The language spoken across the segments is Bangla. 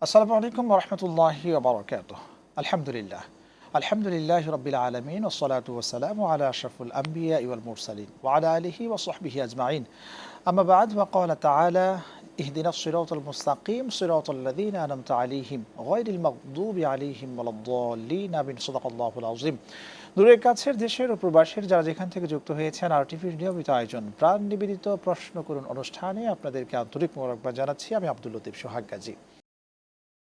আসসালামু আলাইকুম ওয়া রাহমাতুল্লাহি ওয়া বারাকাতুহু। আলহামদুলিল্লাহ। আলহামদুলিল্লাহি রাব্বিল আলামিন ওয়াসসালাতু ওয়াসসালামু আলা আশরাফিল আমবিয়া ওয়াল মুরসালিন ওয়া আলা আলিহি ওয়া সাহবিহি আজমাইন। আম্মা বা'দ, ওয়া ক্বালা তাআলা ইহদিনাস সিরাতাল মুস্তাকিম সিরাতাল লাযীনা আন'আমতা আলাইহিম গায়রিল মাগদুবি আলাইহিম ওয়ালাদ-দাল্লিন। আমিন। সাদাকাল্লাহুল আযীম। দূরের কাছের দেশের ও প্রবাসের যারা যেখান থেকে যুক্ত হয়েছেন আরটিভির নিয়মিত আয়োজন প্রাণ নিবেদিত প্রশ্ন করুন অনুষ্ঠানে আপনাদেরকে আন্তরিক মোবারকবাদ জানাচ্ছি। আমি আব্দুল লতিফ সোহাগ গাজী।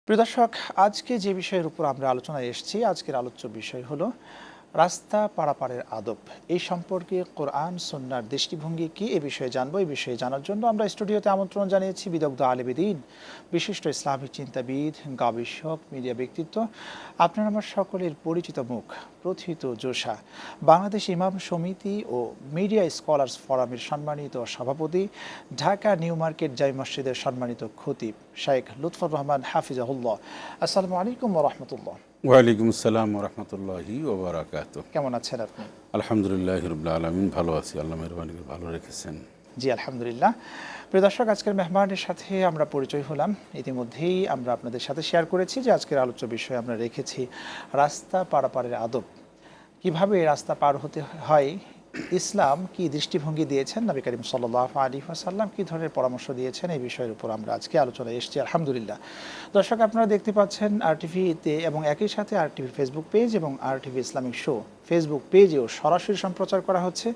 প্রিয় দর্শক, আজকে যে বিষয়ের উপর আমরা আলোচনায় এসেছি, আজকের আলোচ্য বিষয় হলো রাস্তা পারাপারের আদব। এই সম্পর্কে কোরআন সুন্নাহর দৃষ্টিভঙ্গি কি, এ বিষয়ে জানবো। এই বিষয়ে জানার জন্য আমরা স্টুডিওতে আমন্ত্রণ জানিয়েছি বিদগ্ধ আলেম-ই-দ্বীন, বিশিষ্ট ইসলামিক চিন্তাবিদ, গবেষক, মিডিয়া ব্যক্তিত্ব, আপনার আমার সকলের পরিচিত মুখ, প্রথিত যোশা, বাংলাদেশ ইমাম সমিতি ও মিডিয়া স্কলার্স ফোরামের সম্মানিত সভাপতি, ঢাকা নিউ মার্কেট জামে মসজিদের সম্মানিত খতিব শেখ লুৎফর রহমান হাফিজাহুল্লাহ। আসসালামু আলাইকুম ওয়া রাহমাতুল্লাহ। ওয়ালাইকুম আসসালাম ওয়া রাহমাতুল্লাহি ওয়া বারাকাতুহু। কেমন আছেন আপনি? আলহামদুলিল্লাহি রাব্বিল আলামিন, ভালো আছি, আল্লাহ মেহরবানি করে ভালো রেখেছেন। জি আলহামদুলিল্লাহ। প্রিয় দর্শক, আজকের মেহমানের সাথে আমরা পরিচয় হলাম। ইতিমধ্যেই আমরা আপনাদের সাথে শেয়ার করেছি যে আজকের আলোচ্য বিষয়ে আমরা রেখেছি রাস্তা পারাপারের আদব। কিভাবে রাস্তা পার হতে হয়, ইসলাম কি দৃষ্টিভঙ্গি দিয়েছেন, নবী করিম সাল্লাল্লাহু আলাইহি ওয়াসাল্লাম কি ধরনের পরামর্শ দিয়েছেন, এই বিষয়ের উপর আমরা আজকে আলোচনায় এসেছি আলহামদুলিল্লাহ। দর্শক, আপনারা দেখতে পাচ্ছেন আরটিভিতে এবং একই সাথে আরটিভি ফেসবুক পেজ এবং আরটিভি ইসলামিক শো ফেসবুক পেজেও সরাসরি সম্প্রচার করা হচ্ছে।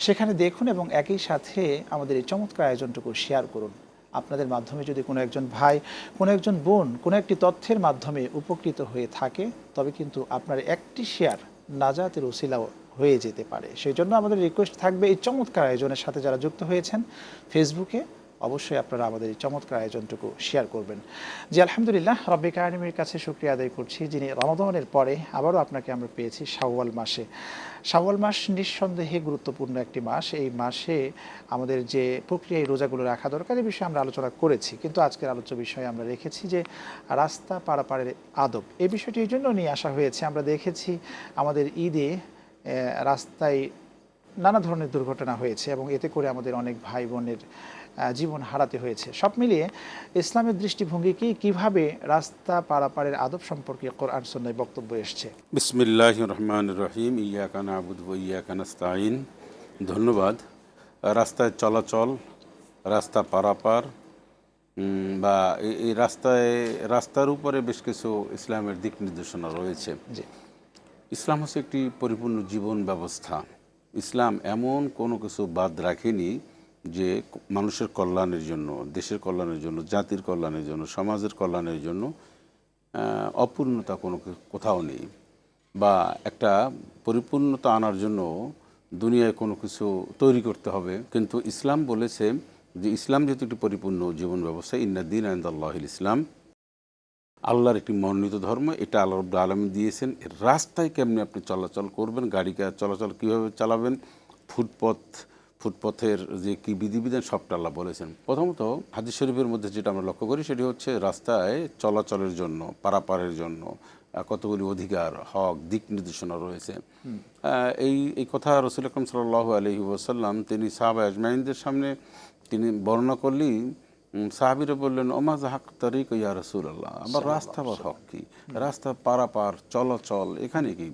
সেখানে দেখুন এবং একই সাথে আমাদের এই চমৎকার আয়োজনটুকু শেয়ার করুন। আপনাদের মাধ্যমে যদি কোনো একজন ভাই, কোনো একজন বোন কোনো একটি তথ্যের মাধ্যমে উপকৃত হয়ে থাকে, তবে কিন্তু আপনার একটি শেয়ার নাজাতের উসিলাও হয়ে যেতে পারে। সেই জন্য আমাদের রিকোয়েস্ট থাকবে, এই চমৎকার আয়োজনের সাথে যারা যুক্ত হয়েছেন ফেসবুকে, অবশ্যই আপনারা আমাদের এই চমৎকার আয়োজনটুকু শেয়ার করবেন। জি আলহামদুলিল্লাহ, রব্বিল আলামিনের কাছে শুকরিয়া আদায় করছি যিনি রমাদানের পরে আবারও আপনাকে আমরা পেয়েছি শাওয়াল মাসে। শাওয়াল মাস নিঃসন্দেহে গুরুত্বপূর্ণ একটি মাস। এই মাসে আমাদের যে প্রক্রিয়ায় রোজাগুলো রাখা দরকার, এই বিষয়ে আমরা আলোচনা করেছি, কিন্তু আজকের আলোচ্য বিষয়ে আমরা রেখেছি যে রাস্তা পারাপারের আদব। এই বিষয়টি এই জন্য নিয়ে আসা হয়েছে, আমরা দেখেছি আমাদের ঈদে রাস্তায় নানা ধরনের দুর্ঘটনা হয়েছে এবং এতে করে আমাদের অনেক ভাই বোনের জীবন হারাতে হয়েছে। সব মিলিয়ে ইসলামের দৃষ্টিভঙ্গি কি, কিভাবে রাস্তা পারাপারের আদব সম্পর্কে কোরআন সুন্নাহয় বক্তব্য এসছে। বিসমিল্লাহির রহমানির রহিম। ইয়্যাকা না'বুদু ওয়া ইয়্যাকা নাস্তাঈন। ধন্যবাদ। রাস্তায় চলাচল, রাস্তা পারাপার বা এই রাস্তার উপরে বেশ কিছু ইসলামের দিক নির্দেশনা রয়েছে। জি, ইসলাম হচ্ছে একটি পরিপূর্ণ জীবন ব্যবস্থা। ইসলাম এমন কোনো কিছু বাদ রাখেনি যে মানুষের কল্যাণের জন্য, দেশের কল্যাণের জন্য, জাতির কল্যাণের জন্য, সমাজের কল্যাণের জন্য অপূর্ণতা কোনো কোথাও নেই, বা একটা পরিপূর্ণতা আনার জন্য দুনিয়ায় কোনো কিছু তৈরি করতে হবে। কিন্তু ইসলাম বলেছে যে ইসলাম যেহেতু একটি পরিপূর্ণ জীবন ব্যবস্থা, ইন্নাদ-দীন ইনদাল্লাহিল ইসলাম, আল্লাহর একটি মনোনীত ধর্ম, এটা আল্লাহ রাব্বুল আলামিন দিয়েছেন। রাস্তায় কেমনি আপনি চলাচল করবেন, গাড়ি চলাচল কীভাবে চালাবেন, ফুটপথের যে কী বিধিবিধান, সবটা আল্লাহ বলেছেন। প্রথমত হাদিস শরীফের মধ্যে যেটা আমরা লক্ষ্য করি সেটি হচ্ছে রাস্তায় চলাচলের জন্য, পারাপারের জন্য কতগুলি অধিকার, হক, দিক নির্দেশনা রয়েছে। এই কথা রাসূল আকরাম সাল্লাল্লাহু আলাইহি ওয়াসাল্লাম তিনি সাহাবা আজমাইনদের সামনে তিনি বর্ণনা করলেই সাহাবীরা বললেন, ওমা যাহাক তারিক ইয়া রাসূলুল্লাহ, আবার রাস্তা বা হক কি, রাস্তা পারাপার চলাচল এখানে কি,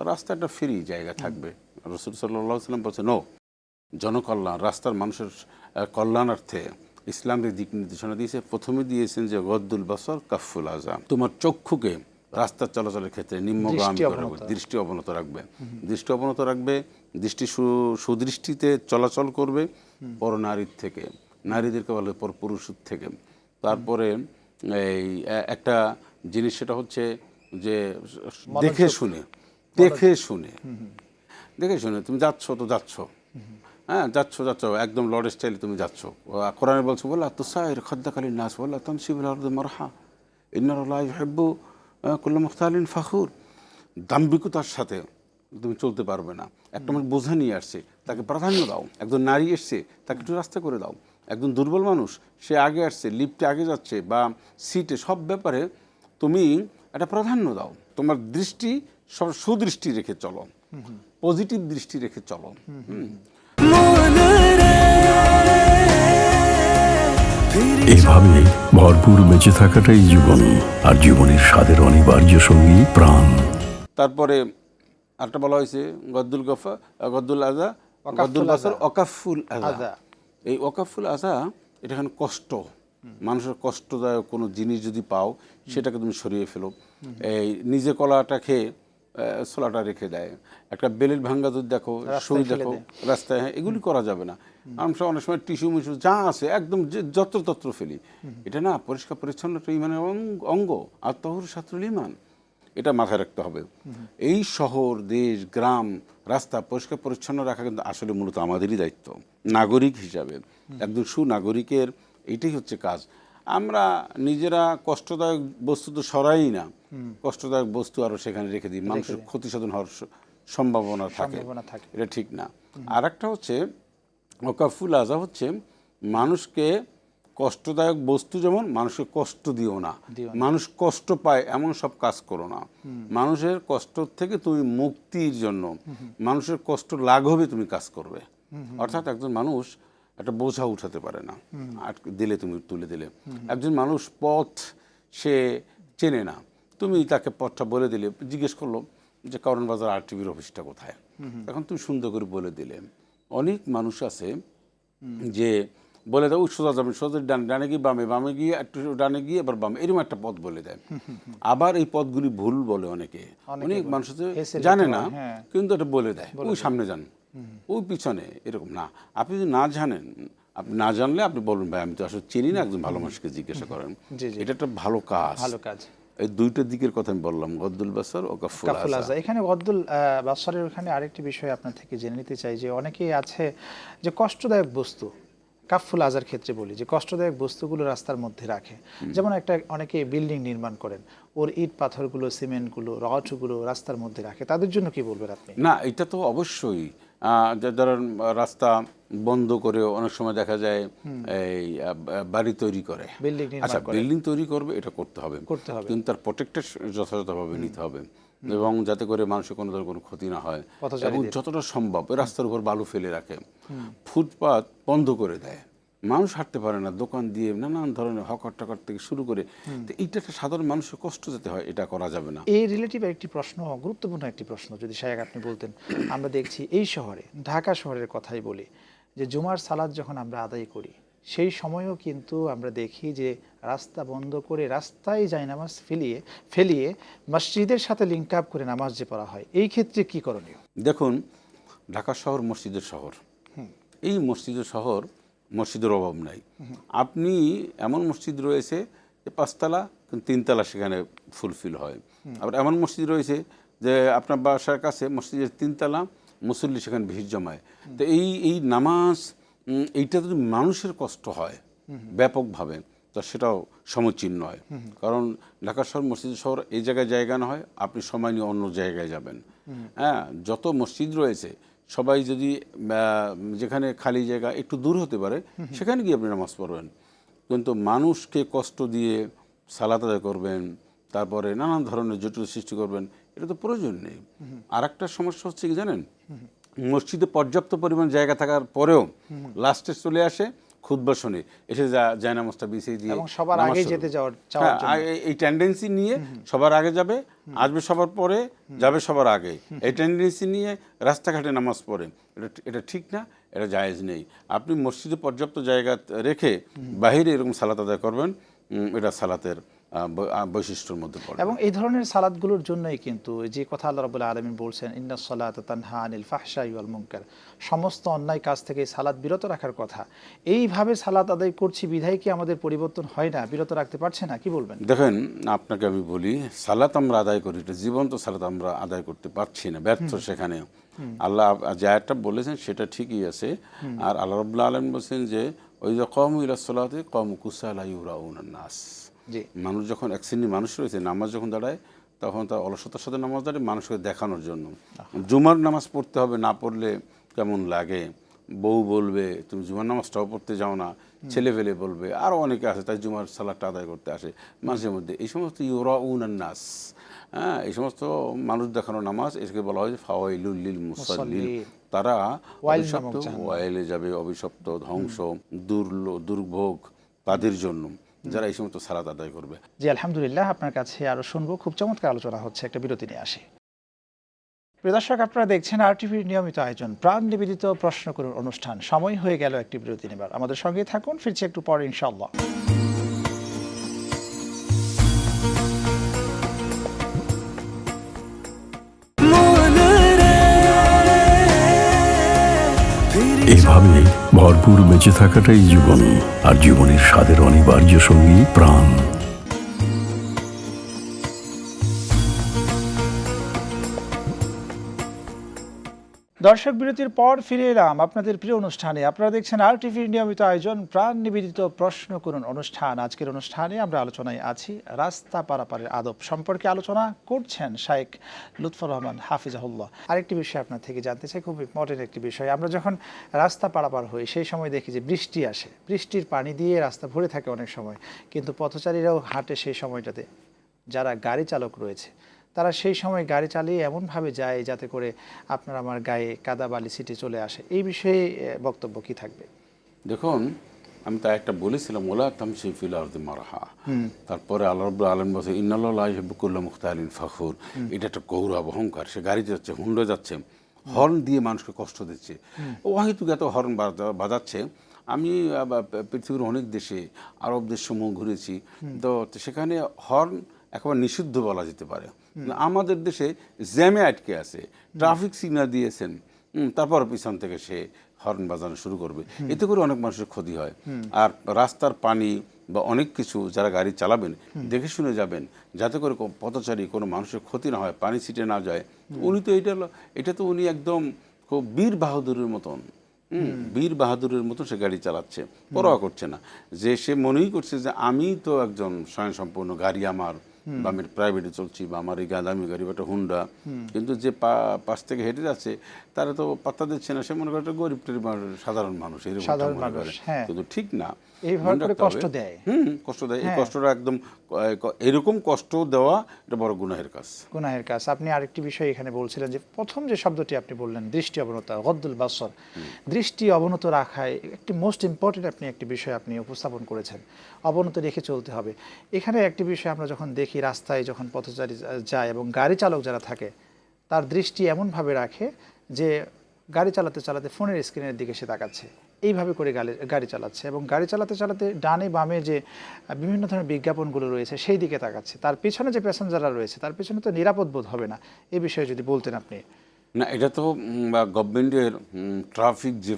রাস্তা একটা ফ্রি জায়গা থাকবে। রাসূল সাল্লাল্লাহু আলাইহি ওয়াসাল্লাম বলছেন, ও জনকল্যাণ, রাস্তার মানুষের কল্যাণার্থে ইসলামের দিক নির্দেশনা দিয়েছে। প্রথমে দিয়েছেন যে গদ্দুল বাসর কাফুল আযাম, তোমার চক্ষুকে রাস্তা চলাচলের ক্ষেত্রে নিম্নগামী রাখবে, দৃষ্টি অবনত রাখবে, দৃষ্টি সুদৃষ্টিতে চলাচল করবে পরনারীর থেকে, নারীদেরকে বলে পর পুরুষের থেকে। তারপরে এই একটা জিনিস সেটা হচ্ছে যে দেখে শুনে তুমি যাচ্ছ তো যাচ্ছ, হ্যাঁ যাচ্ছ একদম লর্ড স্টাইলে তুমি যাচ্ছ। কোরআনে বলছো, বলা তুসাইর খাদ্দাকালীন নাস বলা তামসিবুল আরদি মারহা ইন্নাল্লাহা ইউহিব্বু কুল্লা মুখতালিন ফাখুর। দাম্ভিকতার সাথে তুমি চলতে পারবে না। একটা মানুষ বোঝা নিয়ে আসছে, তাকে প্রাধান্য দাও। একজন নারী এসছে, তাকে একটু রাস্তা করে দাও। একজন দুর্বল মানুষ, সে আগে আসছে, লিফটে আগে যাচ্ছে বা সিটে, সব ব্যাপারে তুমি একটা প্রাধান্য দাও। তোমার দৃষ্টি সব সুদৃষ্টি রেখে চলো, পজিটিভ দৃষ্টি রেখে চলো। এভাবে ভরপুর বেঁচে থাকাটাই জীবন, আর জীবনের স্বাদের অনিবার্য সঙ্গী প্রাণ। তারপরে আরেকটা বলা হয়েছে গদ্দুল গফা, গদ্দুল আজা, গদ্দুল বাসর, অকাফুল আজা। এই অকাফুল আজা এটা এখানে কষ্ট, মানুষের কষ্টদায়ক কোনো জিনিস যদি পাও সেটাকে তুমি সরিয়ে ফেলো। এই নিজে কলাটা খেয়ে ছোলাটা রেখে দেয়, একটা বেলের ভাঙ্গা যদি দেখো, সুই দেখো রাস্তায়, হ্যাঁ, এগুলি করা যাবে না। আমরা অনেক সময় টিস্যু মিস্যু যা আছে একদম যত্রতত্র ফেলি। এটা না, পরিষ্কার পরিচ্ছন্নতা ইমানের অঙ্গ, আত্মহুর ছাত্রুল ইমান, এটা মাথায় রাখতে হবে। এই শহর, দেশ, গ্রাম, রাস্তা পরিষ্কার পরিচ্ছন্ন রাখা কিন্তু আসলে মূলত আমাদেরই দায়িত্ব নাগরিক হিসাবে। একজন সুনাগরিকের এইটাই হচ্ছে কাজ। আমরা নিজেরা কষ্টদায়ক বস্তু তো সরাই না, কষ্টদায়ক বস্তু আরও সেখানে রেখে দিই, মানুষের ক্ষতি সাধন হওয়ার সম্ভাবনা থাকে, এটা ঠিক না। আর একটা হচ্ছে ওকাফুল আজা হচ্ছে মানুষকে কষ্টদায়ক বস্তু, যেমন মানুষকে কষ্ট দিও না, মানুষ কষ্ট পায় এমন সব কাজ করো না। মানুষের কষ্ট থেকে তুমি মুক্তির জন্য, মানুষের কষ্ট লাঘবে তুমি কাজ করবে। অর্থাৎ একজন মানুষ একটা বোঝা উঠাতে পারে না, দিলে তুমি তুলে দিলে। একজন মানুষ পথ সে চেনে না, তুমি তাকে পথটা বলে দিলে, জিজ্ঞেস করলো যে কারণ বাজার RTVর অফিসটা কোথায়, এখন তুমি সুন্দর করে বলে দিলে। অনেক মানুষ আছে যে বলে দেয় সোজা যাবেন, সোজা ডানে গিয়ে বামে, বামে গিয়ে একটু ডানে গিয়ে আবার বামে, এরকম একটা পথ বলে দেয়। আবার এই পথগুলি ভুল বলে অনেকে, অনেক মানুষ জানে না কিন্তু এটা বলে দেয়, ওই সামনে যান, ওই পিছনে, এরকম না। আপনি যদি না জানেন, আপনি না জানলে আপনি বলুন ভাই আমি তো আসলে চিনি না, একজন ভালো মানুষকে জিজ্ঞাসা করেন, এটা একটা ভালো কাজ। এই দুইটা দিকের কথা আমি বললাম, গদ্দুল বাসর ও কাফুল আজা। এখানে গদ্দুল বাসরের ওখানে আরেকটি বিষয় আপনার থেকে জেনে নিতে চাই যে অনেকেই আছে যে কষ্টদায়ক বস্তু, কাফুল আজার ক্ষেত্রে বলি যে কষ্টদায়ক বস্তুগুলো রাস্তার মধ্যে রাখে, যেমন একটা অনেকে বিল্ডিং নির্মাণ করেন, ওর ইট পাথরগুলো, সিমেন্টগুলো, রডগুলো রাস্তার মধ্যে রাখে, তাদের জন্য কি বলবেন আপনি? না, এটা তো অবশ্যই ধরেন রাস্তা বন্ধ করে অনেক সময় দেখা যায় এই বাড়ি তৈরি করে, আচ্ছা বিল্ডিং তৈরি করবে, এটা করতে হবে, কিন্তু তার প্রোটেক্টেড যথাযথভাবে নিতে হবে, এবং যাতে করে মানুষের কোনো ধরনের কোনো ক্ষতি না হয়, এবং যতটা সম্ভব রাস্তার উপর বালু ফেলে রাখে, ফুটপাত বন্ধ করে দেয়, মানুষ হাঁটতে পারে না, দোকান দিয়ে নানান ধরনের হকার টাকার থেকে শুরু করে, তো এইটা একটা সাধারণ মানুষের কষ্ট যেতে হয়, এটা করা যাবে না। এই রিলেটিভ একটি প্রশ্ন, গুরুত্বপূর্ণ একটি প্রশ্ন যদি শায়েখ আপনি বলতেন। আমরা দেখছি এই শহরে, ঢাকা শহরের কথাই বলি, যে জুমার সালাত যখন আমরা আদায় করি সেই সময়ও কিন্তু আমরা দেখি যে রাস্তা বন্ধ করে রাস্তায় জায়নামাজ ফেলিয়ে মসজিদের সাথে লিঙ্ক আপ করে নামাজ যে পড়া হয়, এই ক্ষেত্রে কি করণীয়? দেখুন, ঢাকা শহর মসজিদের শহর, এই মসজিদের শহর, মসজিদের অভাব নাই। আপনি এমন মসজিদ রয়েছে যে 5 তলা কিন্তু 3 তলা সেখানে ফুলফিল হয়, আবার এমন মসজিদ রয়েছে যে আপনার বাসার কাছে মসজিদের 3 তলা, মুসল্লি সেখানে ভিড় জমায়। তো এই নামাজ, এইটা যদি মানুষের কষ্ট হয় ব্যাপকভাবে, তো সেটাও সমীচীন নয়। কারণ ঢাকা শহর মসজিদ শহর এই জায়গায় জায়গা না হয়, আপনি সময় নিয়ে অন্য জায়গায় যাবেন। হ্যাঁ, যত মসজিদ রয়েছে সবাই যদি যেখানে খালি জায়গা একটু দূর হতে পারে সেখানে গিয়ে আপনি নামাজ পড়বেন, কিন্তু মানুষকে কষ্ট দিয়ে সালাত আদায় করবেন, তারপরে নানান ধরনের জটিল সৃষ্টি করবেন, এটা তো প্রয়োজন নেই। আর একটা সমস্যা হচ্ছে কি জানেন, মসজিদে পর্যাপ্ত পরিমাণ জায়গা থাকার পরেও লাস্টে চলে আসে খুতবা শুনে, এসে যায় নামাজটা বিছিয়ে দিয়ে সবার আগে যেতে যাওয়ার এই টেন্ডেন্সি নিয়ে সবার আগে যাবে, আসবে সবার পরে, যাবে সবার আগে, এই টেন্ডেন্সি নিয়ে রাস্তাঘাটে নামাজ পড়ে, এটা ঠিক না, এটা জায়েজ নেই। আপনি মসজিদে পর্যাপ্ত জায়গা রেখে বাহিরে এরকম সালাত আদায় করবেন, এটা সালাতের বৈশিষ্ট্যের মধ্যে পড়ে। এবং এই ধরনের সালাতগুলোর জন্যই কিন্তু যে কথা আল্লাহ রাব্বুল আলামিন বলছেন, ইন্নাস সালাতা তানহা আনিল ফাহশাই ওয়াল মুনকার, সমস্ত অন্যায় কাজ থেকে সালাত বিরত রাখার কথা। এইভাবে সালাত আদায় করছি বিধায় কি আমাদের পরিবর্তন হয় না, বিরত রাখতে পারছে না? কি বলবেন? দেখেন, আপনাকে আমি বলি, সালাত আমরা আদায় করি, এটা জীবন্ত সালাত আমরা আদায় করতে পারছি না, ব্যর্থ সেখানে। আল্লাহ যে আয়াতটা বলেছেন সেটা ঠিকই আছে, আর আল্লাহ রাব্বুল আলামিন বলছেন যে ওইযা কওমু ইলাস সালাতি কওমু কুসালা ইউরাউনান নাস, মানুষ যখন এক শ্রেণীর মানুষ রয়েছে নামাজ যখন দাঁড়ায় তখন তার অলসতার সাথে নামাজ দাঁড়ায় মানুষকে দেখানোর জন্য। জুমার নামাজ পড়তে হবে, না পড়লে কেমন লাগে, বউ বলবে তুমি জুমার নামাজটাও পড়তে যাও না, ছেলে ফেলে বলবে, আরও অনেকে আছে তাই জুমার সালাতটা আদায় করতে আসে মাঝে মধ্যে। এই সমস্ত ইউরাউনান নাস, হ্যাঁ, এই সমস্ত মানুষ দেখানো নামাজ, এটাকে বলা হয় ফাওয়াইলুল লিল মুসাল্লিন, তারা অভিশপ্ত, ওয়াইলে যাবে, অভিশপ্ত, ধ্বংস, দুর্ভোগ, তাদের জন্য যারা এই সমস্ত সালাত আদায় করবে। জি আলহামদুলিল্লাহ, আপনার কাছে আরও শুনবো। খুব চমৎকার আলোচনা হচ্ছে, একটা বিরতি নিয়ে আসি। প্রিয় দর্শক, আপনারা দেখছেন RTVর নিয়মিত আয়োজন প্রাণ নিবেদিত প্রশ্ন করুন অনুষ্ঠান। সময় হয়ে গেল একটি বিরতি নেবার, আমাদের সঙ্গেই থাকুন, ফিরছি একটু পরে ইনশাআল্লাহ। এভাবে ভরপুর বেঁচে থাকাটাই জীবন, আর জীবনের স্বাদের অনিবার্য সঙ্গী প্রাণ। দর্শক, বিরতির পর ফিরে এলাম আপনাদের প্রিয় অনুষ্ঠানে। আপনারা দেখছেন RTVর নিয়মিত আয়োজন প্রাণ নিবেদিত প্রশ্ন করুন অনুষ্ঠান। আজকের অনুষ্ঠানে আমরা আলোচনায় আছি রাস্তা পারাপারের আদব সম্পর্কে আলোচনা করছেন শাইখ লুৎফর রহমান হাফিজাহুল্লাহ। আরেকটি বিষয় আপনার থেকে জানতে চাই, খুব ইম্পর্টেন্ট একটি বিষয়। আমরা যখন রাস্তা পারাপার হই সেই সময় দেখি যে বৃষ্টি আসে, বৃষ্টির পানি দিয়ে রাস্তা ভরে থাকে অনেক সময়, কিন্তু পথচারীরাও হাঁটে সেই সময়টাতে। যারা গাড়ি চালক রয়েছে তারা সেই সময় গাড়ি চালিয়ে এমনভাবে যায় যাতে করে আপনার আমার গায়ে কাদা বালি ছিটে চলে আসে। এই বিষয়ে বক্তব্য কি থাকবে? দেখুন, আমি তা একটা বলেছিলাম, ওলা তামশি ফিল আরদি মারহা। তারপরে আল্লাহ রাব্বুল আলামিন বলেছে ইন্নাল্লাহা লা ইউহিব্বু কুল্লা মুখতালিন ফখুর। এটা একটা গৌরব, অহংকার। সে গাড়ি যাচ্ছে, হুন্ডা যাচ্ছে, হর্ন দিয়ে মানুষকে কষ্ট দিচ্ছে। ও হয়তো এত হর্ন বাজাচ্ছে। আমি পৃথিবীর অনেক দেশে, আরব দেশসমূহ ঘুরেছি, তো সেখানে হর্ন একেবারে নিষিদ্ধ বলা যেতে পারে। আমাদের দেশে জ্যামে আটকে আছে, ট্রাফিক সিগন্যাল দিয়েছেন, তারপর পিছন থেকে সে হর্ন বাজানো শুরু করবে। এতে করে অনেক মানুষের ক্ষতি হয়। আর রাস্তার পানি বা অনেক কিছু যারা গাড়ি চালাবেন দেখে শুনে যাবেন, যাতে করে পথচারী কোনো মানুষের ক্ষতি না হয়, পানি ছিটে না যায়। উনি তো এটা তো উনি একদম খুব বীর বাহাদুরের মতন, বীর বাহাদুরের মতো সে গাড়ি চালাচ্ছে, পরোয়া করছে না। যে সে মনেই করছে যে আমি তো একজন স্বয়ংসম্পূর্ণ, গাড়ি আমার, বা আমি প্রাইভেটে চলছি, বা আমার এই দামি গাড়ি বা একটা হুন্ডা। কিন্তু যে পাশ থেকে হেঁটে যাচ্ছে তারা তো পাত্তা দিচ্ছে না, সে মনে করে একটা গরিব টরিব সাধারণ মানুষ, এরকম মনে করে। কিন্তু ঠিক না, কষ্ট দেয়। কষ্ট দেয়। এই কষ্টটা একদম, এরকম কষ্ট দেওয়া এটা বড় গুনাহের কাজ, গুনাহের কাজ। আপনি আরেকটি বিষয় এখানে বলছিলেন যে প্রথম যে শব্দটি আপনি বললেন দৃষ্টি অবনত, গদ্দুল বাসর, দৃষ্টি অবনত রাখায় একটি মোস্ট ইম্পর্টেন্ট আপনি একটি বিষয় আপনি উপস্থাপন করেছেন, অবনত রেখে চলতে হবে। এখানে একটি বিষয় আমরা যখন দেখি রাস্তায় যখন পথচারী যায় এবং গাড়ি চালক যারা থাকে তার দৃষ্টি এমনভাবে রাখে যে গাড়ি চালাতে চালাতে ফোনের স্ক্রিনের দিকে সে তাকাচ্ছে, এইভাবে করে গাড়ি চালাচ্ছে, এবং গাড়ি চালাতে চালাতে ডানে বামে যে বিভিন্ন ধরনের বিজ্ঞাপনগুলো রয়েছে সেই দিকে তাকাচ্ছে। তার পেছনে যে প্যাসেঞ্জাররা রয়েছে তার পেছনে তো নিরাপদ বোধ হবে না। এই বিষয়ে যদি বলতেন আপনি। না, এটা তো গভর্নমেন্টের ট্রাফিক যে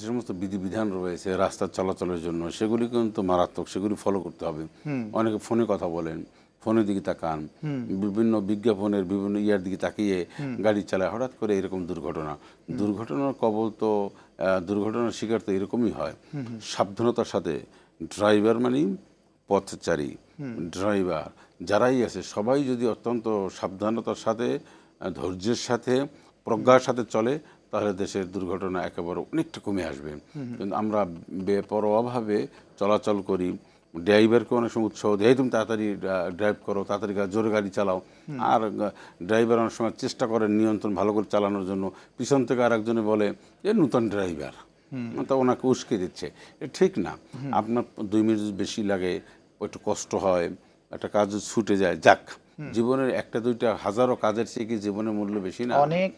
সমস্ত বিধিবিধান রয়েছে রাস্তা চলাচলের জন্য, সেগুলি কিন্তু মারাত্মক, সেগুলি ফলো করতে হবে। অনেকে ফোনে কথা বলেন, ফোনের দিকে তাকান, বিভিন্ন বিজ্ঞাপনের বিভিন্ন ইয়ার দিকে তাকিয়ে গাড়ি চালায়, হঠাৎ করে এরকম দুর্ঘটনার কবল তো, দুর্ঘটনার শিকার তো এরকমই হয়। সাবধানতার সাথে ড্রাইভার মানে পথচারী, ড্রাইভার যারাই আছে সবাই যদি অত্যন্ত সাবধানতার সাথে, ধৈর্যের সাথে, প্রজ্ঞার সাথে চলে, তাহলে দেশের দুর্ঘটনা একেবারে অনেকটা কমে আসবে। কিন্তু আমরা বেপরোয়াভাবে চলাচল করি, ড্রাইভারকে অনেক সময় উৎসাহ দেয়, তুমি তাড়াতাড়ি ড্রাইভ করো, তাড়াতাড়ি জোরে গাড়ি চালাও। আর ড্রাইভার অনেক সময় চেষ্টা করেন নিয়ন্ত্রণ ভালো করে চালানোর জন্য, পিছন থেকে আর একজনে বলে যে নূতন ড্রাইভার, তা ওনাকে উস্কে দিচ্ছে। ঠিক না। আপনার 2 মিনিট বেশি লাগে, একটু কষ্ট হয়, একটা কাজ ছুটে যায়, যাক, জীবনের একটা দুইটা হাজারো কাজের চেয়ে কি জীবনের মূল্য বেশি না? অনেক।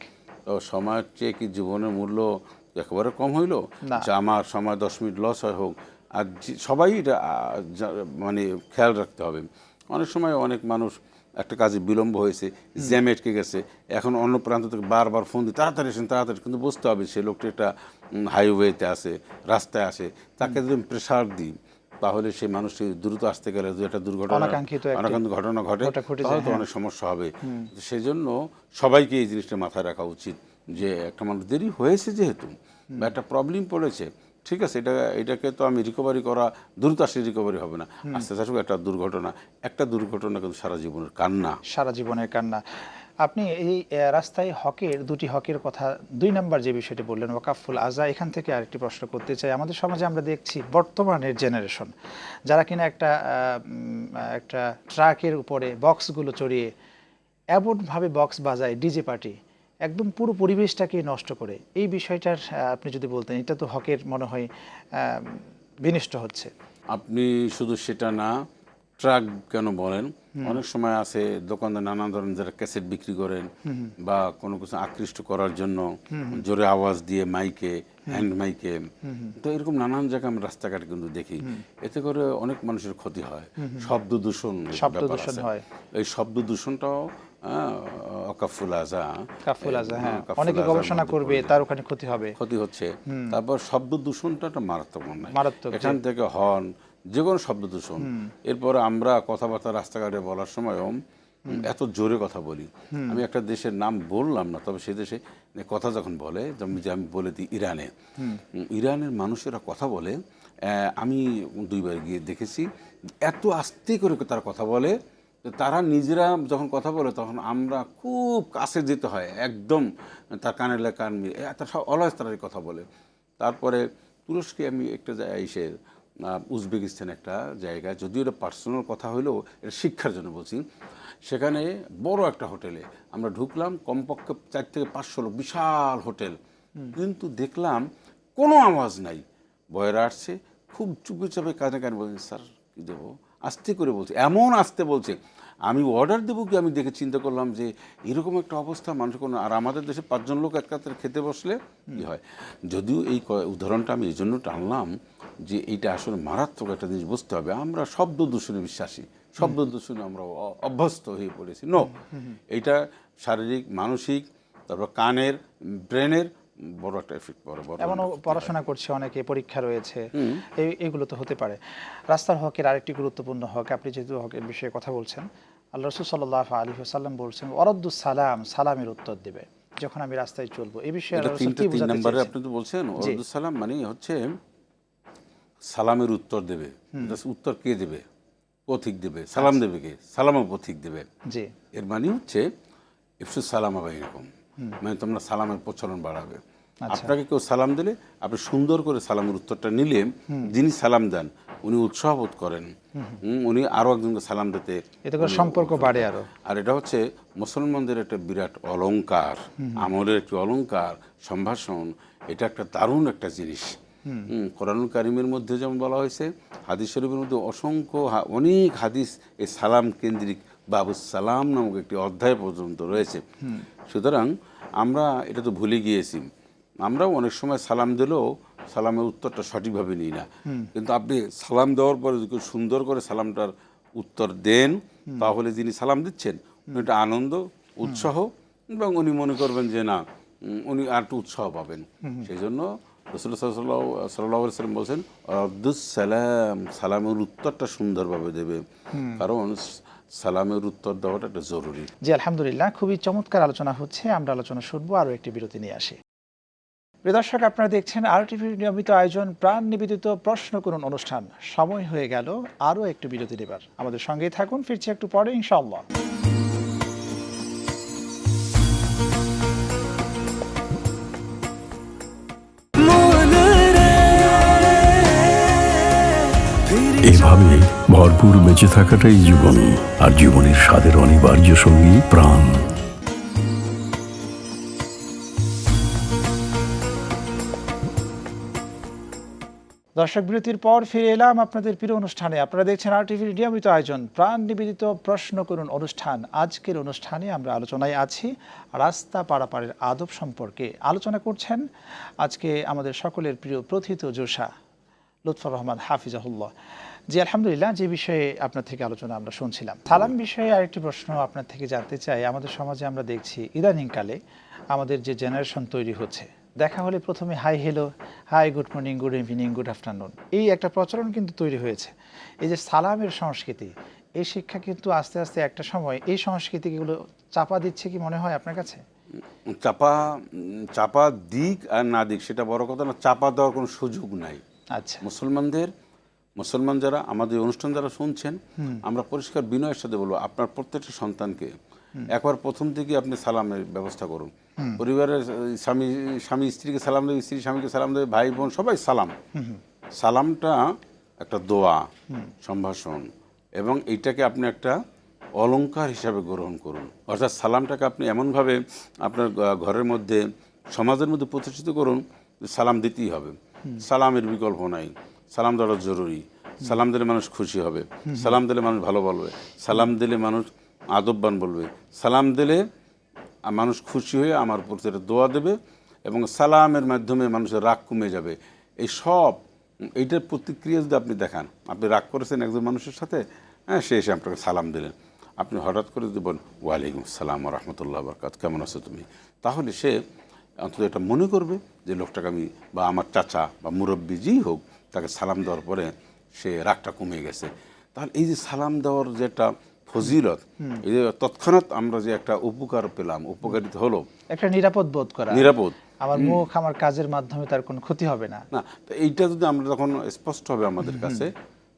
তো সময়ের চেয়ে কি জীবনের মূল্য একেবারে কম হইল? যে আমার সময় 10 মিনিট লস হয় হোক, আর সবাই এটা মানে খেয়াল রাখতে হবে। অনেক সময় অনেক মানুষ একটা কাজে বিলম্ব হয়েছে, জ্যাম আটকে গেছে, এখন অন্য প্রান্ত থেকে বারবার ফোন দিই তাড়াতাড়ি আসেন তাড়াতাড়ি, কিন্তু বুঝতে হবে সে লোকটি একটা হাইওয়েতে আসে, রাস্তায় আসে, তাকে যদি প্রেশার দিই তাহলে সেই মানুষটি দ্রুত আসতে গেলে যদি একটা দুর্ঘটনা, অনাকাঙ্ক্ষিত ঘটনা ঘটে, তাহলে তো অনেক সমস্যা হবে। সেই জন্য সবাইকে এই জিনিসটা মাথায় রাখা উচিত যে একটা মানুষ দেরি হয়েছে যেহেতু, বা একটা প্রবলেম পড়েছে, ঠিক আছে, এটাকে তো আমি রিকভারি করা, দ্রুত আসলে রিকভারি হবে না, আস্তে আস্তে একটা দুর্ঘটনা কিন্তু সারা জীবনের কান্না, সারা জীবনের কান্না। আপনি এই রাস্তায় হকের, 2টি হকের কথা, 2 নম্বর যে বিষয়টি বললেন ওয়াকাফুল আজা, এখান থেকে আরেকটি প্রশ্ন করতে চাই। আমাদের সমাজে আমরা দেখছি বর্তমানের জেনারেশন যারা কিনা একটা ট্রাকের উপরে বক্সগুলো চড়িয়ে এমনভাবে বক্স বাজায়, ডিজে পার্টি, একদম পুরো পরিবেশটাকে নষ্ট করে। এই বিষয়টার আপনি যদি বলতেন, এটা তো হকের মনে হয় বিনষ্ট হচ্ছে। আপনি শুধু সেটা না, ট্রাক কেন বলেন, অনেক সময় আছে দোকানদার নানা ধরনের যারা ক্যাসেট বিক্রি করেন বা কোনো কিছু আকৃষ্ট করার জন্য জোরে আওয়াজ দিয়ে মাইকে, হ্যান্ড মাইকে, তো এরকম নানান জায়গায় আমরা রাস্তাঘাটে কিন্তু দেখি। এতে করে অনেক মানুষের ক্ষতি হয়, শব্দ দূষণ ব্যাপার আছে। এই শব্দ দূষণটাও কাফুল আযা, হ্যাঁ, অনেকে গবেষণা করবে তার ওখানে ক্ষতি হচ্ছে। তারপর শব্দ দূষণটা একটা মারাত্মক নয়, মারাত্মক। এখান থেকে হর্ন, যে কোনো শব্দ দূষণ। এরপরে আমরা কথাবার্তা রাস্তাঘাটে বলার সময়ও এত জোরে কথা বলি। আমি একটা দেশের নাম বললাম না, তবে সে দেশে কথা যখন বলে, যেমন যে আমি বলে দিই ইরানের মানুষেরা কথা বলে, আমি 2 বার গিয়ে দেখেছি, এত আস্তে করে তারা কথা বলে, তারা নিজেরা যখন কথা বলে তখন আমরা খুব কাছে যেতে হয়, একদম তার কানের কান মিলে অলওয়েজ তারা কথা বলে। তারপরে তুরস্কে আমি একটা জায়গায় এসে, উজবেকিস্তান একটা জায়গা, যদিও এটা পার্সোনাল কথা হলেও এটা শিক্ষার জন্য বলছি, সেখানে বড় একটা হোটেলে আমরা ঢুকলাম, কমপক্ষে 4 থেকে 500 লোক, বিশাল হোটেল, কিন্তু দেখলাম কোনো আওয়াজ নাই। বয়েরা আসছে, খুব চুপে চাপে কানে কানে বলছেন, স্যার কী দেবো, আস্তে করে বলছে, এমন আস্তে বলছে, আমি অর্ডার দেবো কি, আমি দেখে চিন্তা করলাম যে এরকম একটা অবস্থা মানুষ কোনো, আর আমাদের দেশে 5 জন লোক এক কাতারে খেতে বসলে কী হয়। যদিও এই উদাহরণটা আমি এই জন্য টানলাম যে এইটা আসলে মারাত্মক একটা জিনিস বুঝতে হবে। আমরা শব্দ দূষণে বিশ্বাসী, শব্দ দূষণে আমরা অভ্যস্ত হয়ে পড়েছি। এইটা শারীরিক, মানসিক, তারপর কানের, ব্রেনের বড় একটা এফেক্ট পড়ে। এমনও পড়াশোনা করছে অনেকে, পরীক্ষা রয়েছে, এইগুলো তো হতে পারে। রাস্তার হকের আরেকটি গুরুত্বপূর্ণ হক, আপনি যেহেতু হকের বিষয়ে কথা বলছেন, আল্লাহ রাসূল সাল্লাল্লাহু আলাইহি ওয়াসাল্লাম বলছেন, ওয়ারাদ্দুস সালাম, সালামের উত্তর দেবে যখন আমি রাস্তায় চলবো। এই বিষয়ে আল্লাহ রাসূল কি বোঝাতে চেয়েছেন? আপনি তো বলছেন ওয়ারাদ্দুস সালাম মানে হচ্ছে সালামের উত্তর দেবে। উত্তর কে দেবে? পথিক দেবে। সালাম দেবে কে? সালামও পথিক দেবে। জি, এর মানে হচ্ছে ইফসুস সালামা বাইনাকুম, মানে তোমরা সালামের প্রচলন বাড়াবে। আপনাকে কেউ সালাম দিলে আপনি সুন্দর করে সালামের উত্তরটা নিলে যিনি সালাম দেন উনি উৎসাহ বোধ করেন, উনি আরো একজনকে সালাম দিতে, এতে করে সম্পর্ক বাড়ে আরো। আর এটা হচ্ছে মুসলমানদের একটা বিরাট অলংকার, আমলের একটি অলংকার, সম্ভাষণ। এটা একটা দারুণ একটা জিনিস। কোরআনুল কারিমের মধ্যে যেমন বলা হয়েছে, হাদিস শরীফের মধ্যে অসংখ্য অনেক হাদিস এই সালাম কেন্দ্রিক, বাবুস সালাম নামক একটি অধ্যায় পর্যন্ত রয়েছে। সুতরাং আমরা এটা তো ভুলে গিয়েছি, আমরাও অনেক সময় সালাম দিলেও সালামের উত্তরটা সঠিকভাবে নিই না। কিন্তু আপনি সালাম দেওয়ার পরে যদি সুন্দর করে সালামটার উত্তর দেন, তাহলে যিনি সালাম দিচ্ছেন এটা আনন্দ, উৎসাহ, এবং উনি মনে করবেন যে না, উনি আর একটু উৎসাহ পাবেন। সেই জন্য রাসূলুল্লাহ সাল্লাল্লাহু আলাইহি ওয়াসাল্লাম বলছেন, আব্দুস সালাম, সালামের উত্তরটা সুন্দরভাবে দেবে, কারণ সালামের উত্তর দেওয়াটা একটা জরুরি। জি, আলহামদুলিল্লাহ, খুবই চমৎকার আলোচনা হচ্ছে। আমরা আলোচনা শুনবো, আরও একটি বিরতি নিয়ে আসি। প্রিয় দর্শক, আপনারা দেখছেন RTVর নিয়মিত আয়োজন প্রাণ নিবেদিত প্রশ্ন করুন অনুষ্ঠান। সময় হয়ে গেল আরও একটু বিরতি নেবার, আমাদের সঙ্গেই থাকুন, ফিরছি একটু পরে ইনশাআল্লাহ। এভাবে ভরপুর বেঁচে থাকাটাই জীবন, আর জীবনের স্বাদের অনিবার্য সঙ্গী প্রাণ। দর্শক, বিরতির পর ফিরে এলাম আপনাদের প্রিয় অনুষ্ঠানে। আপনারা দেখছেন RTVর নিয়মিত আয়োজন প্রাণ নিবেদিত প্রশ্ন করুন অনুষ্ঠান। আজকের অনুষ্ঠানে আমরা আলোচনায় আছি রাস্তা পারাপারের আদব সম্পর্কে। আলোচনা করছেন আজকে আমাদের সকলের প্রিয় প্রথিত যোশা লুৎফর রহমান হাফিজাহুল্লাহ। জি, আলহামদুলিল্লাহ, যে বিষয়ে আপনার থেকে আলোচনা আমরা শুনছিলাম, সালাম বিষয়ে আরেকটি প্রশ্ন আপনার থেকে জানতে চাই। আমাদের সমাজে আমরা দেখছি ইদানিংকালে আমাদের যে জেনারেশন তৈরি হচ্ছে, দেখা হলে প্রথমে hi hello, hi, good morning, good evening, good afternoon, এই একটা প্রচলন কিন্তু তৈরি হয়েছে। এই যে সালামের সংস্কৃতি, এই শিক্ষা কিন্তু আস্তে আস্তে একটা সময় এই সংস্কৃতিগুলো চাপা দিচ্ছে কি মনে হয় আপনার কাছে? চাপা দিক আর না দিক সেটা বড় কথা না, চাপা দেওয়ার কোনো সুযোগ নাই। আচ্ছা, মুসলমান যারা আমাদের অনুষ্ঠান যারা শুনছেন, আমরা পরিষ্কার বিনয়ের সাথে বলবো, আপনার প্রত্যেকটা সন্তানকে একবার প্রথম থেকে আপনি সালামের ব্যবস্থা করুন। পরিবারের স্বামী স্ত্রীকে সালাম দেবে, স্ত্রী স্বামীকে সালাম দেবে, ভাই বোন সবাই সালাম। সালামটা একটা দোয়া, সম্ভাষণ, এবং এইটাকে আপনি একটা অলংকার হিসাবে গ্রহণ করুন। অর্থাৎ সালামটাকে আপনি এমনভাবে আপনার ঘরের মধ্যে, সমাজের মধ্যে প্রতিষ্ঠিত করুন, সালাম দিতেই হবে, সালামের বিকল্প নাই, সালাম দেওয়া জরুরি। সালাম দিলে মানুষ খুশি হবে, সালাম দিলে মানুষ ভালো বলবে, সালাম দিলে মানুষ আদববান বলবে, সালাম দিলে মানুষ খুশি হয়ে আমার প্রতি একটা দোয়া দেবে, এবং সালামের মাধ্যমে মানুষের রাগ কমে যাবে। এই সব এইটার প্রতিক্রিয়া যদি আপনি দেখান, আপনি রাগ করেছেন একজন মানুষের সাথে, হ্যাঁ, সে এসে আপনাকে সালাম দিলেন, আপনি হঠাৎ করে যদি বলেন ওয়ালাইকুম আসসালাম রহমতুল্লাহ বরকাত, কেমন আছো তুমি, তাহলে সে অন্তত এটা মনে করবে যে লোকটাকে আমি, বা আমার চাচা বা মুরব্বী যেই হোক, তাকে সালাম দেওয়ার পরে সে রাগটা কমে গেছে। তাহলে এই যে সালাম দেওয়ার যে একটা ফজিলত, এই যে তৎক্ষণাৎ আমরা যে একটা উপকার পেলাম, উপকারিত হলো, একটা নিরাপদ বোধ করা, নিরাপদ, আমার মুখ আমার কাজের মাধ্যমে তার কোনো ক্ষতি হবে না। না, তো এইটা যদি আমরা যখন স্পষ্ট হবে আমাদের কাছে,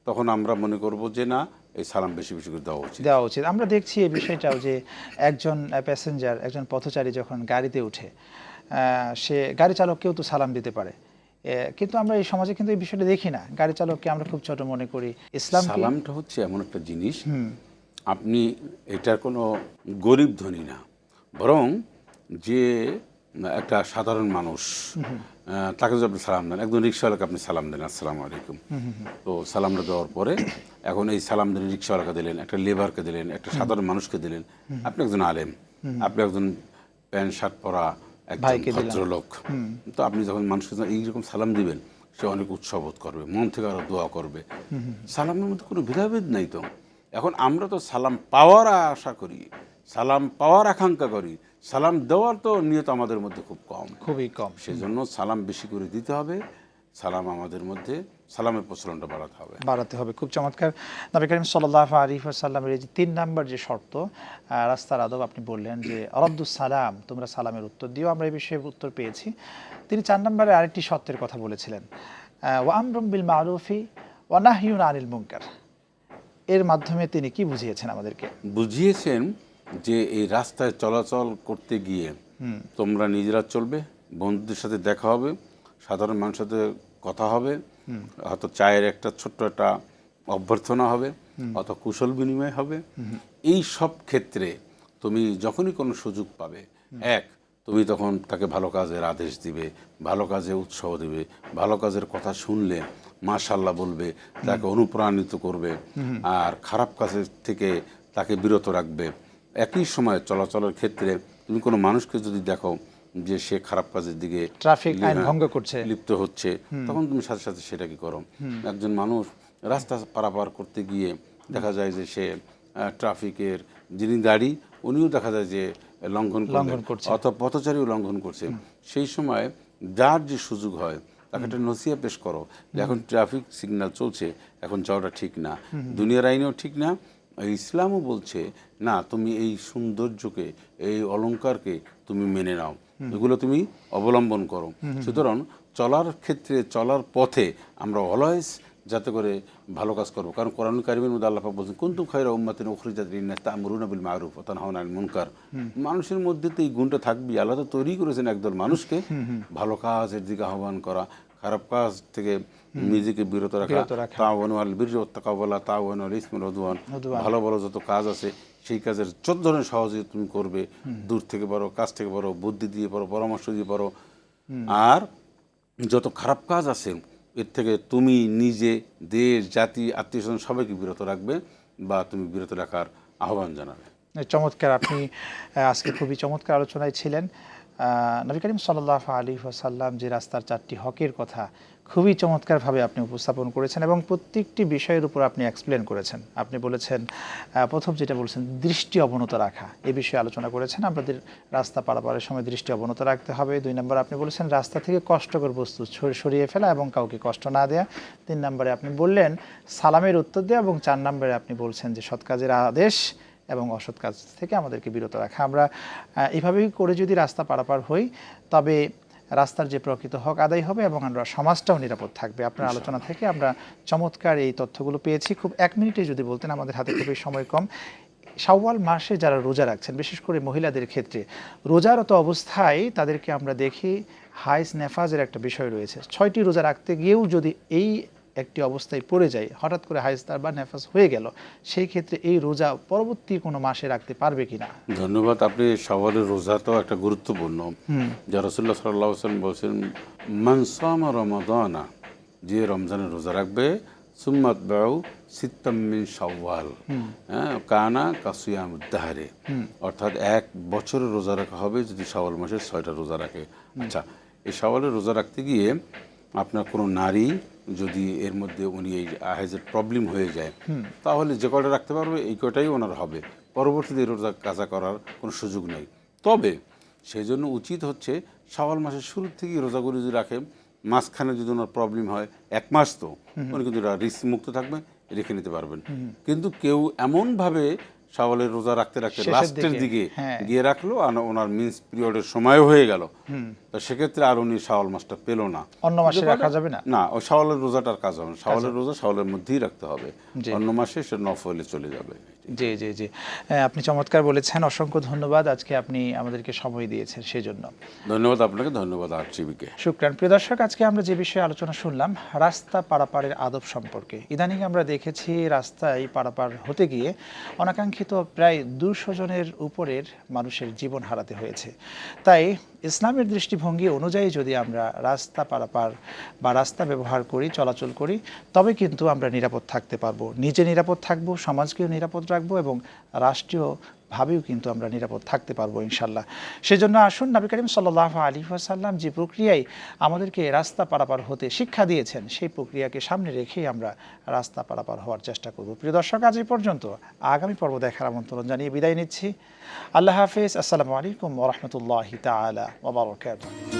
তখন আমরা মনে করব যে না, এই সালাম বেশি বেশি করে দেওয়া উচিত। আমরা দেখছি এই বিষয়টাও যে একজন প্যাসেঞ্জার, একজন পথচারী যখন গাড়িতে উঠে, সে গাড়ি চালককেও তো সালাম দিতে পারে, কিন্তু আমরা এই সমাজে কিন্তু এই বিষয়টা দেখি না। গাড়ি চালককে আমরা খুব ছোট মনে করি। ইসলাম সালামটা হচ্ছে এমন একটা জিনিস, আপনি এটার কোনো গরিব ধনী না, বরং যে একটা সাধারণ মানুষ, তাকে যদি আপনি সালাম দেন, একজন রিক্সাওয়ালাকে আপনি সালাম দেন আসসালামু আলাইকুম, তো সালামটা দেওয়ার পরে এখন এই সালাম দিলেন, রিক্সাওয়ালাকে দিলেন, একটা লেবারকে দিলেন, একটা সাধারণ মানুষকে দিলেন, আপনি একজন আলেম, আপনি একজন প্যান্ট শার্ট পরা একজন ভদ্রলোক, তো আপনি যখন মানুষকে এইরকম সালাম দিবেন, সে অনেক উৎসাহ বোধ করবে, মন থেকে আরো দোয়া করবে। সালামের মধ্যে কোনো ভেদাভেদ নাই তো। এখন আমরা তো সালাম পাওয়ার আশা করি, সালাম পাওয়ার আকাঙ্ক্ষা করি, সালাম দেওয়ার তো নিয়ত আমাদের মধ্যে খুব কম, খুবই কম। সেজন্য সালাম বেশি করে দিতে হবে, সালাম আমাদের মধ্যে সালামের প্রচলনটা বাড়াতে হবে। খুব চমৎকার। নবী করিম সাল্লাল্লাহু আলাইহি ওয়াসাল্লামের এই যে ৩ নাম্বার যে শর্ত, রাস্তার আদব, আপনি বললেন যে রদ্দুস সালাম, তোমরা সালামের উত্তর দিও, আমরা এই বিষয়ে উত্তর পেয়েছি। তিনি ৪ নম্বরে আরেকটি শর্তের কথা বলেছিলেন, ওয়া আমরুম বিল মারুফি ওয়া নাহয়ুন আনিল মুনকার। এর মাধ্যমে তিনি কি বুঝিয়েছেন আমাদেরকে? বুঝিয়েছেন যে এই রাস্তায় চলাচল করতে গিয়ে তোমরা নিজেরা চলবে, বন্ধুদের সাথে দেখা হবে, সাধারণ মানুষের সাথে কথা হবে, হয়তো চায়ের একটা ছোট্ট একটা অভ্যর্থনা হবে, অথবা কুশল বিনিময় হবে। এই সব ক্ষেত্রে তুমি যখনই কোনো সুযোগ পাবে, তুমি তখন তাকে ভালো কাজের আদেশ দিবে, ভালো কাজে উৎসাহ দিবে, ভালো কাজের কথা শুনলে মাশাআল্লাহ বলবে, তাকে অনুপ্রাণিত করবে, আর খারাপ কাজের থেকে তাকে বিরত রাখবে। একই সময় চলাচলের ক্ষেত্রে তুমি কোনো মানুষকে যদি দেখো যে সে খারাপ কাজের দিকে, ট্রাফিক আইন ভঙ্গ করছে, লিপ্ত হচ্ছে, তখন তুমি সাথে সাথে সেটা কি করো। একজন মানুষ রাস্তা পারাপার করতে গিয়ে দেখা যায় যে সে ট্রাফিকের যিনি গাড়ি, উনিও দেখা যায় যে লঙ্ঘন করছে, অথবা পথচারীও লঙ্ঘন করছে। সেই সময় যার যে সুযোগ হয় তাকে একটা নসিহত পেশ করো যে এখন ট্রাফিক সিগন্যাল চলছে, এখন যাওয়াটা ঠিক না, দুনিয়ার আইনেও ঠিক না, ইসলামও বলছে না, তুমি এই সৌন্দর্যকে, এই অলংকারকে তুমি মেনে নাও, এগুলো তুমি অবলম্বন করো। সুতরাং চলার ক্ষেত্রে, চলার পথে আমরা অলওয়েজ যাতে করে ভালো কাজ করবো, কারণ কোরআন কারিমের মধ্যে আল্লাহ পাক বলছেন কুনতুম খায়রা উম্মাতিন উখরিজাত লিন-নাস তা'মুরুনা বিল মা'রুফ ওয়া তানহাউনা আনিল মুনকার। মানুষের মধ্যে তো এই গুণটা থাকবেই। আল্লাহ তো তৈরি করেছেন একদল মানুষকে ভালো কাজের দিকে আহ্বান করা, খারাপ কাজ থেকে নিজেকে বিরত রাখা, তাআওয়ানু আলাল বিররি ওয়াত তাকওয়া ওয়া লা তাআওয়ানু আলাল ইসমি ওয়াল উদওয়ান। ভালো ভালো যত কাজ আছে সেই কাজের 14 ধরনের সহযোগিতা তুমি করবে, দূর থেকে পারো, কাছ থেকে পারো, বুদ্ধি দিয়ে পারো, পরামর্শ দিয়ে পারো। আর যত খারাপ কাজ আছে এর থেকে তুমি নিজে, দেশ, জাতি, আত্মীয়স্বজন সবাইকে বিরত রাখবে, বা তুমি বিরত রাখার আহ্বান জানাবে। চমৎকার। আপনি আজকে খুবই চমৎকার আলোচনায় ছিলেন। নবী করিম সাল্লাল্লাহু আলাইহি ওয়াসাল্লাম যে রাস্তার 4টি হকের কথা খুবই চমৎকারভাবে আপনি উপস্থাপন করেছেন, এবং প্রত্যেকটি বিষয়ের উপর আপনি এক্সপ্লেন করেছেন। আপনি বলেছেন, প্রথম যেটা বলেছেন দৃষ্টি অবনত রাখা, এই বিষয়ে আলোচনা করেছেন। আমাদের রাস্তা পারাপারের সময় দৃষ্টি অবনত রাখতে হবে। 2 নম্বর আপনি বলেছেন রাস্তা থেকে কষ্টকর বস্তু সরিয়ে ফেলা এবং কাউকে কষ্ট না দেয়া। 3 নম্বরে আপনি বললেন সালামের উত্তর দেওয়া, এবং 4 নম্বরে আপনি বলছেন যে সৎ কাজের আদেশ এবং অসৎ কাজ থেকে আমাদেরকে বিরত রাখা। আমরা এভাবেই করে যদি রাস্তা পারাপার হই, তবে রাস্তার যে প্রকৃত হক আদায় হবে এবং আমরা সমাজটাও নিরাপদ থাকবে। আপনার আলোচনা থেকে আমরা চমৎকার এই তথ্যগুলো পেয়েছি। খুব 1 মিনিটে যদি বলতেন, আমাদের হাতে খুবই সময় কম। শাওয়াল মাসে যারা রোজা রাখছেন, বিশেষ করে মহিলাদের ক্ষেত্রে রোজারত অবস্থায় তাদেরকে আমরা দেখি হাইজ নেফাজের একটা বিষয় রয়েছে। 6টি রোজা রাখতে গিয়েও যদি এই একটি অবস্থায় পড়ে যায়, হঠাৎ করে হাইজদার বা নেফাজ হয়ে গেল, সেই ক্ষেত্রে এই রোজা পরবর্তী কোনো মাসে রাখতে পারবে কিনা? ধন্যবাদ। আপনি শাওয়ালের রোজা তো একটা গুরুত্বপূর্ণ, যা রাসূলুল্লাহ সাল্লাল্লাহু আলাইহি ওয়াসাল্লাম বলেছেন মান সামা রমাদানা, যে রমজানের রোজা রাখবে সুম্মাত বাউ সিত্তাম মিন শাওয়াল, কানা কাসিয়াম উদ্দাহারে, অর্থাৎ 1 বছরের রোজা রাখা হবে যদি শাওয়াল মাসের 6টা রোজা রাখে। আচ্ছা, এই শাওয়ালের রোজা রাখতে গিয়ে আপনার কোনো নারী যদি এর মধ্যে উনি এই হাইজের প্রবলেম হয়ে যায়, তাহলে যে কয়টা রাখতে পারবে এই কয়টাই ওনার হবে, পরবর্তীতে এই রোজা কাজা করার কোনো সুযোগ নেই। তবে সেই জন্য উচিত হচ্ছে শাওয়াল মাসের শুরুর থেকেই রোজাগুলি যদি রাখে, মাঝখানে যদি ওনার প্রবলেম হয় 1 মাস, তো উনি কিন্তু রিস্ক মুক্ত থাকবে, রেখে নিতে পারবেন। কিন্তু কেউ এমনভাবে শাওয়ালের রোজা রাখতে রাখতে লাস্টের দিকে গিয়ে রাখলো, আর ওনার মিন্স পিরিয়ডের সময়ও হয়ে গেল, তো সেক্ষেত্রে আর উনি শাওয়াল মাসটা পেল না। অন্য মাসে রাখা যাবে না? না, ওই শাওয়ালের রোজাটার কাজ হবে না। শাওয়ালের রোজা শাওয়ালের মধ্যেই রাখতে হবে, অন্য মাসে সে নফলে চলে যাবে। জি জি জি, আপনি চমৎকার বলেছেন, অসংখ্য ধন্যবাদ। আজকে আপনি আমাদেরকে সময় দিয়েছেন সেজন্য ধন্যবাদ আপনাকে, ধন্যবাদ আরটিভিকে। শুকরান। প্রিয় দর্শক, আজকে আমরা যে বিষয়ে আলোচনা শুনলাম রাস্তা পারাপারের আদব সম্পর্কে। ইদানিং আমরা দেখেছি রাস্তায় পারাপার হতে গিয়ে অনাকাঙ্ক্ষিত প্রায় 200 জনের উপরের মানুষের জীবন হারাতে হয়েছে। তাই ইসলামের দৃষ্টিভঙ্গি অনুযায়ী যদি আমরা রাস্তা পারাপার বা রাস্তা ব্যবহার করি, চলাচল করি, তবে কিন্তু আমরা নিরাপদ থাকতে পারবো, নিজে নিরাপদ থাকবো, সমাজকেও নিরাপদ রাখবো এবং রাষ্ট্রীয়ভাবেও কিন্তু আমরা নিরাপদ থাকতে পারবো ইনশাল্লাহ। সেজন্য আসুন, নবী করিম সাল্লাল্লাহু আলাইহি ওয়াসাল্লাম যে প্রক্রিয়ায় আমাদেরকে রাস্তা পারাপার হতে শিক্ষা দিয়েছেন, সেই প্রক্রিয়াকে সামনে রেখেই আমরা রাস্তা পারাপার হওয়ার চেষ্টা করব। প্রিয় দর্শক, আজ এই পর্যন্ত। আগামী পর্ব দেখার আমন্ত্রণ জানিয়ে বিদায় নিচ্ছি। আল্লাহ হাফেজ। আসসালামু আলাইকুম ওয়া রাহমাতুল্লাহি তাআলা ওয়া বারাকাতুহু।